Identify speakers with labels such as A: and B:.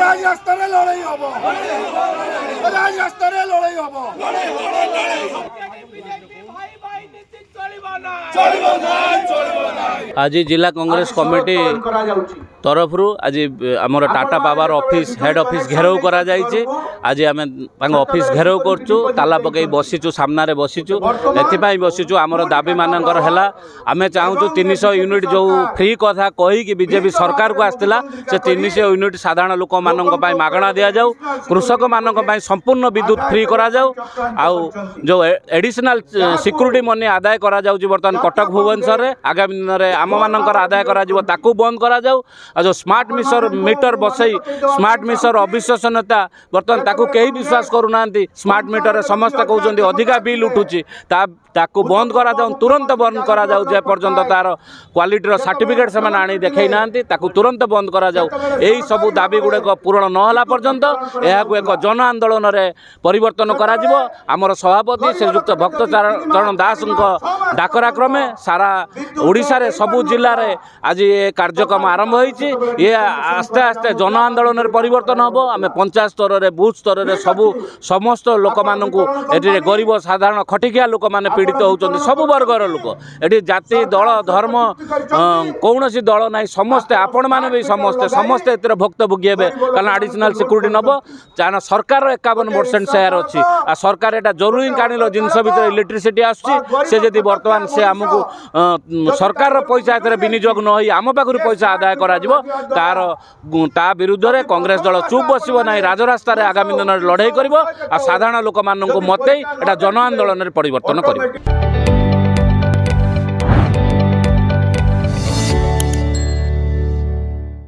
A: রাজরাস্তায় লড়াই হব, রাজরাস্তায় লড়াই হব।
B: आज जिला कांग्रेस कमिटी तरफ आज आमर Tata power office head office घेराव करा जायछि। आज आम ऑफिस घेराव करचु, ताला पकई बसीचु, सामने बसीचु, एथिपाई बसीचु। आमर दाबी मानकर है आम चाहूँ 300 यूनिट जो फ्री कथा कहीकि बीजेपी सरकार को आसला से 300 यूनिट साधारण लोक मानक मागणा दि जाऊ, कृषक मानक संपूर्ण विद्युत फ्री करा जाऊ। आउ जो एडिशनल सिक्यूरीटी मनी आदाय करा जाउछि बर्तमान कटक भुवनेश्वर रे, आगामी दिन में आम मानकर आदाय करा जिवो ताकू बंद करा जाऊ। आ जो स्मार्ट मीटर बसई स्मार्ट मीटर अविश्वसनीयता बर्तमान ताकू कहीं विश्वास करूना। स्मार्ट मीटर समस्त कहते अधिका बिल उठुची, ताकू बंद करा जाऊ, तुरंत बंद करा जाऊ। जे पर्यंत तार क्वालिटीर सर्टिफिकेट से आनी देखई ना ताकू तुरंत बंद करा जाऊ। यही सबू दाबी गुड़ाक पूरण नहला पर्यंत यह एक जन आंदोलन रे परिवर्तन करा जिवो। आमर सभापति श्रीजुक्त भक्तचरण दास डाकरा क्रमे सारा ओडिशा रे सबू जिल्ला रे आज ये कार्यक्रम आरंभ होईछि। ये आस्ते आस्ते जन आंदोलन रे परिवर्तन हबो। आमे पंचायत स्तर रे बूथ स्तर रे समस्त लोक मानकू एठी गरीब साधारण खटिकिया लोक माने पीड़ित होउचंदी, सब वर्गर लोक एठी जाति दल धर्म कौनसी दल नाही, समस्ते आपण माने भी समस्ते एतिर भुक्तभोगी हेबे। कारण एडिशनल सिक्यूरीटी नबो जाना सरकार 51% शेयर अछि। आ सरकार एटा जरूरी कानिलो जिनस भीतर इलेक्ट्रिसिटी आछि, से जदि वर्तमान से हमकू सरकार पैसा एतिर विनियोग न होई आम पाखरु पैसा आदाय करा जिवो, ता विरुद्ध रे कांग्रेस दल चुप बसिबो नाही, राजरास्ता रे आगामी दिन लड़ाई करिवो। आ साधारण लोक माननकू मते एटा जन आंदोलन रे परिवर्तन करिवो।